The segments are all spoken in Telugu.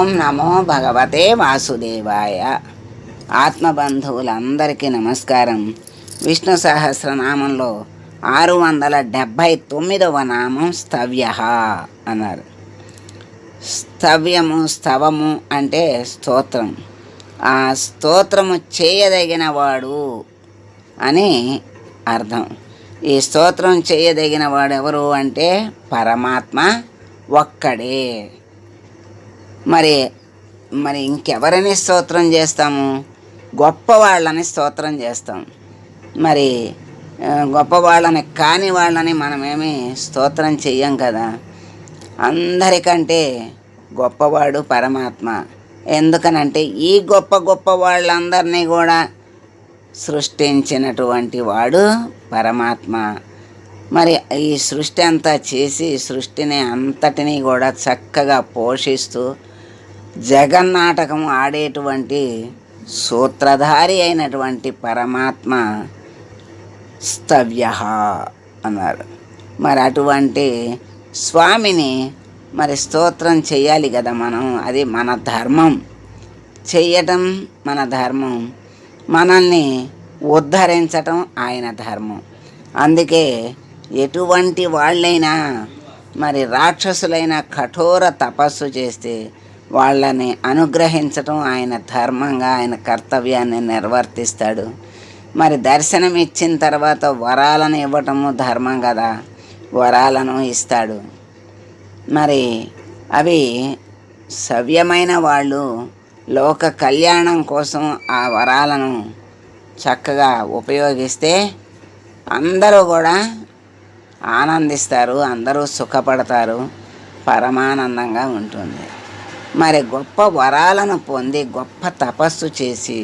ఓం నమో భగవతే వాసుదేవాయ. ఆత్మబంధువులందరికీ నమస్కారం. విష్ణు సహస్రనామంలో 679వ నామం స్తవ్య అన్నారు. స్తవము అంటే స్తోత్రం. ఆ స్తోత్రము చేయదగిన వాడు అని అర్థం. ఈ స్తోత్రం చేయదగిన వాడు ఎవరు అంటే పరమాత్మ ఒక్కడే. మరి ఇంకెవరిని స్తోత్రం చేస్తాము? గొప్పవాళ్ళని స్తోత్రం చేస్తాం. మరి గొప్పవాళ్ళని కాని వాళ్ళని మనమేమి స్తోత్రం చెయ్యం కదా. అందరికంటే గొప్పవాడు పరమాత్మ. ఎందుకనంటే ఈ గొప్ప వాళ్ళందరినీ కూడా సృష్టించినటువంటి వాడు పరమాత్మ. మరి ఈ సృష్టి అంతా చేసి సృష్టిని అంతటినీ కూడా చక్కగా పోషిస్తూ జగన్నాటకం ఆడేటువంటి సూత్రధారి అయినటువంటి పరమాత్మ స్తవ్య అన్నారు. మరి అటువంటి స్వామిని మరి స్తోత్రం చెయ్యాలి కదా మనం. అది మన ధర్మం. చెయ్యటం మన ధర్మం. మనల్ని ఉద్ధరించటం ఆయన ధర్మం. అందుకే ఎటువంటి వాళ్ళైనా మరి రాక్షసులైన కఠోర తపస్సు చేస్తే వాళ్ళని అనుగ్రహించటం ఆయన ధర్మంగా, ఆయన కర్తవ్యాన్ని నిర్వర్తిస్తాడు. మరి దర్శనం ఇచ్చిన తర్వాత వరాలను ఇవ్వటము ధర్మం కదా. వరాలను ఇస్తాడు. మరి అవి సవ్యమైన వాళ్ళు లోక కళ్యాణం కోసం ఆ వరాలను చక్కగా ఉపయోగిస్తే అందరూ కూడా ఆనందిస్తారు, అందరూ సుఖపడతారు, పరమానందంగా ఉంటుంది. మరి గొప్ప వరాలను పొంది గొప్ప తపస్సు చేసి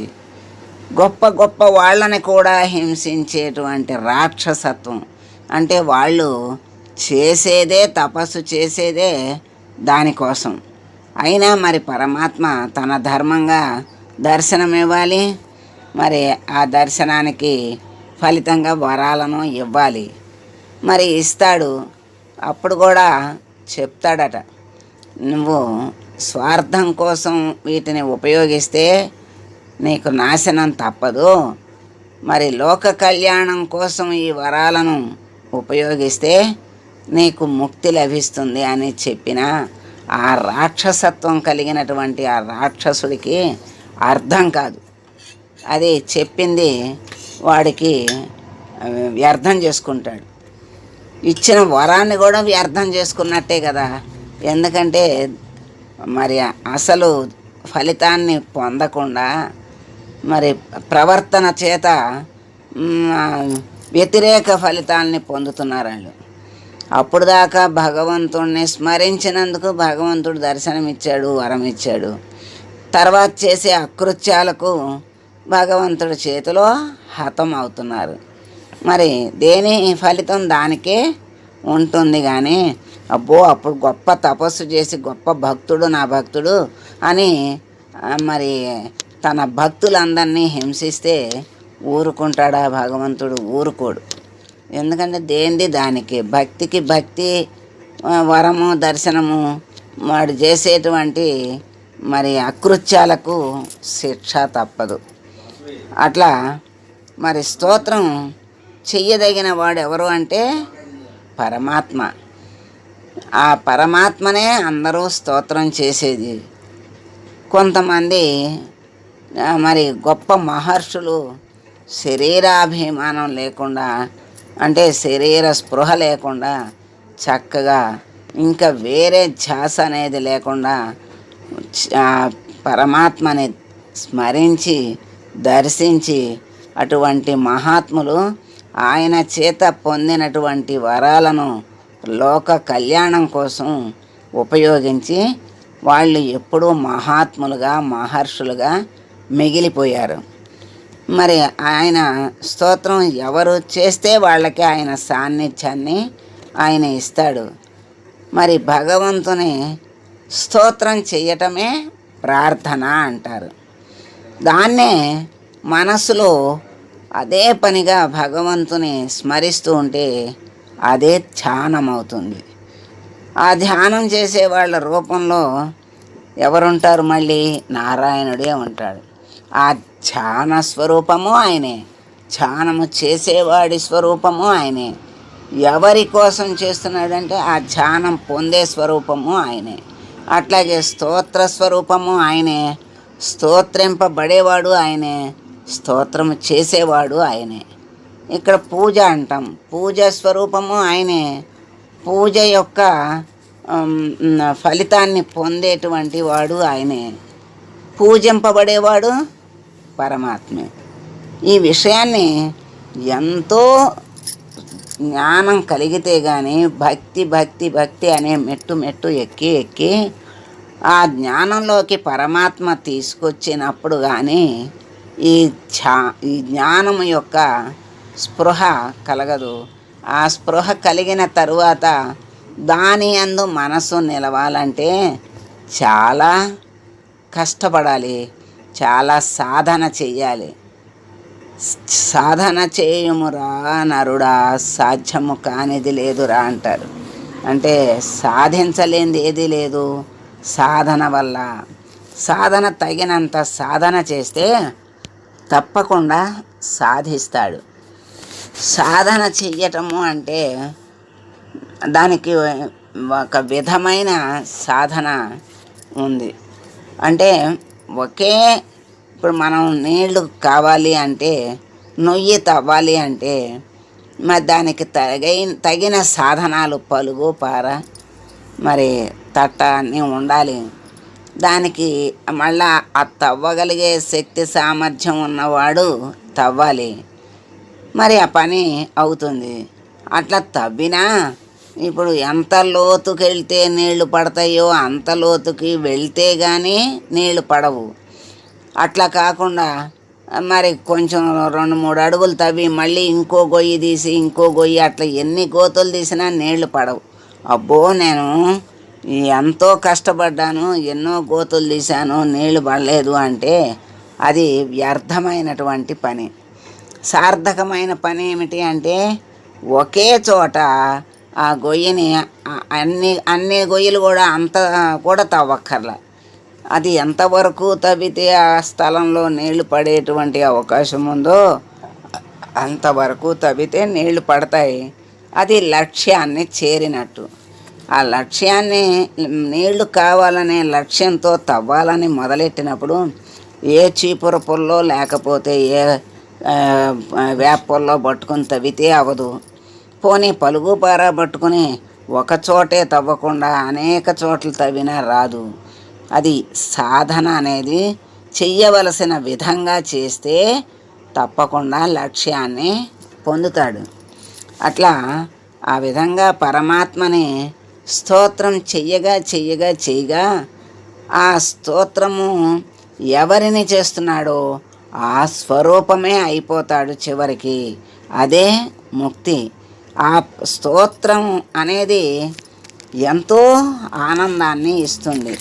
గొప్ప వాళ్ళని కూడా హింసించేటువంటి రాక్షసత్వం, అంటే వాళ్ళు చేసేదే తపస్సు చేసేదే దానికోసం. అయినా మరి పరమాత్మ తన ధర్మంగా దర్శనం ఇవ్వాలి. మరి ఆ దర్శనానికి ఫలితంగా వరాలను ఇవ్వాలి. మరి ఇస్తాడు. అప్పుడు కూడా చెప్తాడట, నువ్వు స్వార్థం కోసం వీటిని ఉపయోగిస్తే నీకు నాశనం తప్పదు. మరి లోక కళ్యాణం కోసం ఈ వరాలను ఉపయోగిస్తే నీకు ముక్తి లభిస్తుంది అని చెప్పిన ఆ రాక్షసత్వం కలిగినటువంటి ఆ రాక్షసుడికి అర్థం కాదు. అది చెప్పింది వాడికి వ్యర్థం చేసుకుంటాడు. ఇచ్చిన వరాన్ని కూడా వ్యర్థం చేసుకున్నట్టే కదా. ఎందుకంటే మరి అసలు ఫలితాన్ని పొందకుండా మరి ప్రవర్తన చేత వ్యతిరేక ఫలితాలని పొందుతున్నారు వాళ్ళు. అప్పుడు దాకా భగవంతుడిని స్మరించినందుకు భగవంతుడు దర్శనమిచ్చాడు, వరం ఇచ్చాడు. తర్వాత చేసే అకృత్యాలకు భగవంతుడి చేతిలో హతం అవుతున్నారు. మరి దేని ఫలితం దానికే ఉంటుంది. కానీ అబ్బో అప్పుడు గొప్ప తపస్సు చేసి గొప్ప భక్తుడు నా భక్తుడు అని మరి తన భక్తులందరినీ హింసిస్తే ఊరుకుంటాడా భగవంతుడు? ఊరుకోడు. ఎందుకంటే దేనిది దానికి. భక్తికి భక్తి, వరము, దర్శనము, వాడు చేసేటువంటి మరి అకృత్యాలకు శిక్ష తప్పదు. అట్లా మరి స్తోత్రం చెయ్యదగిన వాడు ఎవరు అంటే పరమాత్మ. ఆ పరమాత్మనే అందరూ స్తోత్రం చేసేది. కొంతమంది మరి గొప్ప మహర్షులు శరీరాభిమానం లేకుండా, అంటే శరీర స్పృహ లేకుండా చక్కగా ఇంకా వేరే ధ్యాస అనేది లేకుండా పరమాత్మని స్మరించి దర్శించి అటువంటి మహాత్ములు ఆయన చేత పొందినటువంటి వరాలను లోక కళ్యాణం కోసం ఉపయోగించి వాళ్ళు ఎప్పుడూ మహాత్ములుగా, మహర్షులుగా మిగిలిపోయారు. మరి ఆయన స్తోత్రం ఎవరు చేస్తే వాళ్ళకి ఆయన సాన్నిధ్యాన్ని ఆయన ఇస్తాడు. మరి భగవంతుని స్తోత్రం చేయటమే ప్రార్థన అంటారు. దాన్నే మనసులో అదే పనిగా భగవంతుని స్మరిస్తూ ఉంటే అదే ధ్యానం అవుతుంది. ఆ ధ్యానం చేసే వాళ్ళ రూపంలో ఎవరుంటారు మళ్ళీ? నారాయణుడే ఉంటాడు. ఆ ధ్యాన స్వరూపము ఆయనే, ధ్యానము చేసేవాడి స్వరూపము ఆయనే. ఎవరి కోసం చేస్తున్నాడంటే ఆ ధ్యానం పొందే స్వరూపము ఆయనే. అట్లాగే స్తోత్ర స్వరూపము ఆయనే, స్తోత్రింపబడేవాడు ఆయనే, స్తోత్రము చేసేవాడు ఆయనే. ఇక్కడ పూజ అంటాం, పూజ స్వరూపము ఆయనే, పూజ యొక్క ఫలితాన్ని పొందేటువంటి వాడు ఆయనే, పూజింపబడేవాడు పరమాత్మే. ఈ విషయాన్ని ఎంతో జ్ఞానం కలిగితే కానీ భక్తి భక్తి భక్తి అనే మెట్టు మెట్టు ఎక్కి ఎక్కి ఆ జ్ఞానంలోకి పరమాత్మ తీసుకొచ్చినప్పుడు కానీ ఈ ఈ జ్ఞానం యొక్క స్పృహ కలగదు. ఆ స్పృహ కలిగిన తరువాత దాని యందు మనసు నిలవాలంటే చాలా కష్టపడాలి, చాలా సాధన చెయ్యాలి. సాధన చేయుమురా నరుడా, సాధ్యము కానిది లేదురా అంటారు. అంటే సాధించలేనిది ఏది లేదు సాధన వల్ల. సాధన తగినంత సాధన చేస్తే తప్పకుండా సాధిస్తాడు. సాధన చెయ్యటము అంటే దానికి ఒక విధమైన సాధన ఉంది. అంటే ఇప్పుడు మనం నీళ్లు కావాలి అంటే, నొయ్యి తవ్వాలి అంటే మరి దానికి తగిన సాధనాలు పలుగు పార మరి తట్ట అన్నీ ఉండాలి. దానికి మళ్ళా ఆ తవ్వగలిగే శక్తి సామర్థ్యం ఉన్నవాడు తవ్వాలి, మరి ఆ పని అవుతుంది. అట్లా తవ్వినా ఇప్పుడు ఎంత లోతుకి వెళ్తే నీళ్లు పడతాయో అంత లోతుకి వెళ్తే కానీ నీళ్లు పడవు. అట్లా కాకుండా మరి కొంచెం 2-3 అడుగులు తవ్వి మళ్ళీ ఇంకో గొయ్యి తీసి ఇంకో గొయ్యి అట్లా ఎన్ని గోతులు తీసినా నీళ్లు పడవు. అబ్బో నేను ఎంతో కష్టపడ్డాను, ఎన్నో గోతులు తీశాను, నీళ్లు పడలేదు అంటే అది వ్యర్థమైనటువంటి పని. సార్థకమైన పని ఏమిటి అంటే ఒకే చోట ఆ గొయ్యిని అన్ని గొయ్యలు కూడా అంత కూడా తవ్వక్కర్లా. అది ఎంతవరకు తవ్వితే ఆ స్థలంలో నీళ్లు పడేటువంటి అవకాశం ఉందో అంతవరకు తవ్వితే నీళ్లు పడతాయి. అది లక్ష్యాన్ని చేరినట్టు. ఆ లక్ష్యాన్ని నీళ్లు కావాలనే లక్ష్యంతో తవ్వాలని మొదలెట్టినప్పుడు ఏ చీపుర పుల్లో లేకపోతే ఏ వేప పుల్లో పట్టుకుని తవ్వితే అవదు. పోనీ పలుగు పార పట్టుకుని ఒక చోటే తవ్వకుండా అనేక చోట్ల తవ్వినా రాదు. అది సాధన అనేది చెయ్యవలసిన విధంగా చేస్తే తప్పకుండా లక్ష్యాన్ని పొందుతాడు. అట్లా ఆ విధంగా పరమాత్మని స్తోత్రం చెయ్యగా ఆ స్తోత్రము ఎవరిని చేస్తున్నాడో ఆ స్వరూపమే అయిపోతాడు చివరికి. అదే ముక్తి. ఆ స్తోత్రం అనేది ఎంతో ఆనందాన్ని ఇస్తుంది.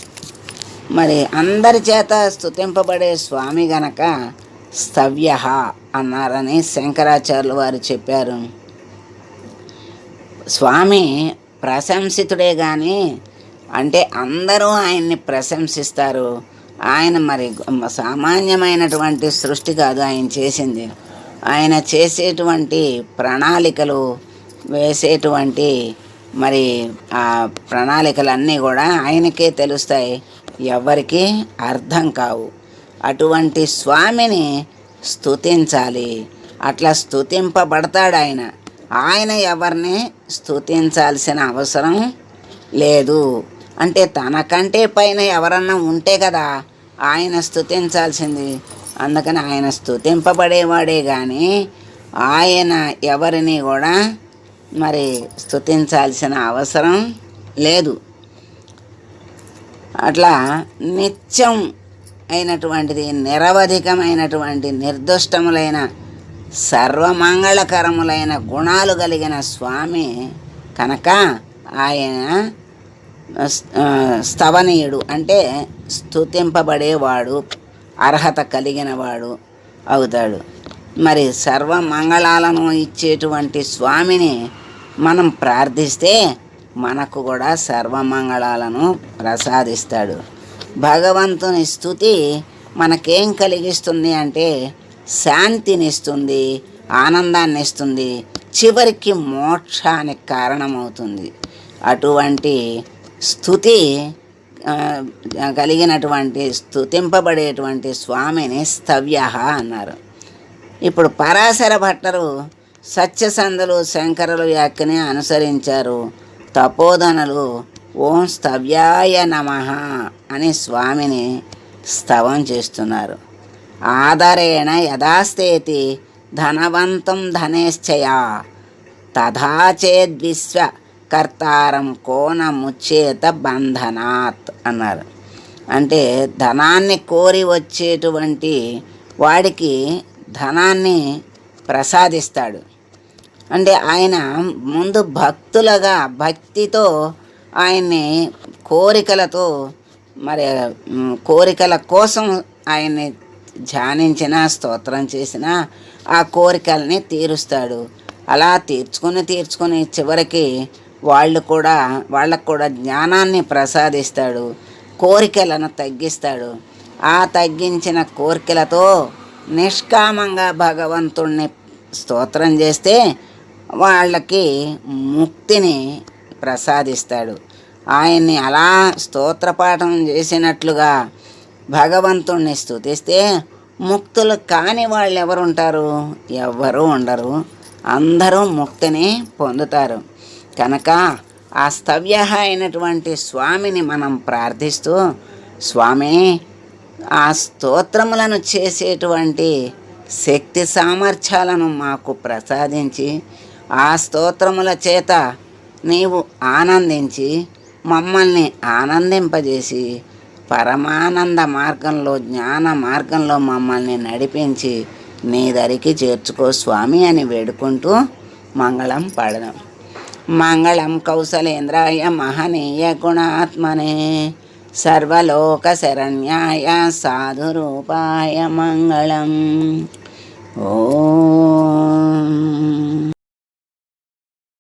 మరి అందరి చేత స్తుతింపబడే స్వామి గనక స్తవ్య అన్నారని శంకరాచార్యులు వారు చెప్పారు. స్వామి ప్రశంసితుడే కానీ అంటే అందరూ ఆయన్ని ప్రశంసిస్తారు. ఆయన మరి సామాన్యమైనటువంటి సృష్టి కాదు ఆయన చేసింది. ఆయన చేసేటువంటి ప్రణాళికలు, వేసేటువంటి మరి ఆ ప్రణాళికలన్నీ కూడా ఆయనకే తెలుస్తాయి, ఎవరికి అర్థం కావు. అటువంటి స్వామిని స్తుతించాలి. అట్లా స్తుతింపబడతాడు ఆయన. ఆయన ఎవరిని స్తుతించాల్సిన అవసరం లేదు. అంటే తనకంటే పైన ఎవరన్నా ఉంటే కదా ఆయన స్తుతించాల్సింది. అందుకని ఆయన స్తుతింపబడేవాడే కానీ ఆయన ఎవరిని కూడా మరి స్తుతించాల్సిన అవసరం లేదు. అట్లా నిత్యం అయినటువంటిది, నిరవధికమైనటువంటి, నిర్దుష్టములైన, సర్వమంగళకరములైన గుణాలు కలిగిన స్వామి కనుక ఆయన స్తవనీయుడు అంటే స్తుతింపబడేవాడు, అర్హత కలిగినవాడు అవుతాడు. మరి సర్వమంగళాలను ఇచ్చేటువంటి స్వామిని మనం ప్రార్థిస్తే మనకు కూడా సర్వమంగళాలను ప్రసాదిస్తాడు. భగవంతుని స్తుతి మనకేం కలిగిస్తుంది అంటే శాంతినిస్తుంది, ఆనందాన్ని ఇస్తుంది, చివరికి మోక్షానికి కారణమవుతుంది. అటువంటి స్తుతి కలిగినటువంటి స్తుతింపబడేటువంటి స్వామిని స్తవ్య అన్నారు. ఇప్పుడు పరాశర భట్టరు సత్యసంధులు శంకరులు వ్యాఖ్యని అనుసరించారు. తపోధనులు ఓం స్తవ్యాయ నమః అని స్వామిని స్తవం చేస్తున్నారు. ఆదరేణ యథాస్తేతి ధనవంతం ధనేశ్చయ తథా చేద్విశ్వ కర్తారం కోన ముచ్చేత బంధనాత్ అన్నారు. అంటే ధనాన్ని కోరి వచ్చేటువంటి వాడికి ధనాన్ని ప్రసాదిస్తాడు. అంటే ఆయన ముందు భక్తులుగా భక్తితో ఆయన్ని కోరికలతో మరి కోరికల కోసం ఆయన్ని ధ్యానించిన స్తోత్రం చేసిన ఆ కోరికల్ని తీరుస్తాడు. అలా తీర్చుకొని చివరికి వాళ్ళకు కూడా జ్ఞానాన్ని ప్రసాదిస్తాడు, కోరికలను తగ్గిస్తాడు. ఆ తగ్గించిన కోరికలతో నిష్కామంగా భగవంతుణ్ణి స్తోత్రం చేస్తే వాళ్ళకి ముక్తిని ప్రసాదిస్తాడు. ఆయన్ని అలా స్తోత్రపాఠం చేసినట్లుగా భగవంతుణ్ణి స్తుతిస్తే ముక్తులు కాని వాళ్ళు ఎవరుంటారు? ఎవ్వరూ ఉండరు. అందరూ ముక్తిని పొందుతారు. కనుక ఆ స్తవ్య అయినటువంటి స్వామిని మనం ప్రార్థిస్తూ, స్వామి ఆ స్తోత్రములను చేసేటువంటి శక్తి సామర్థ్యాలను మాకు ప్రసాదించి ఆ స్తోత్రముల చేత నీవు ఆనందించి మమ్మల్ని ఆనందింపజేసి పరమానంద మార్గంలో జ్ఞాన మార్గంలో మమ్మల్ని నడిపించి నీ దరికి చేర్చుకో స్వామి అని వేడుకుంటూ మంగళం పాడదాం. మంగళం కౌసలేంద్రాయ మహనీయ గుణాత్మనే సర్వలోక శరణ్యాయ సాధురూపాయ మంగళం. ఓం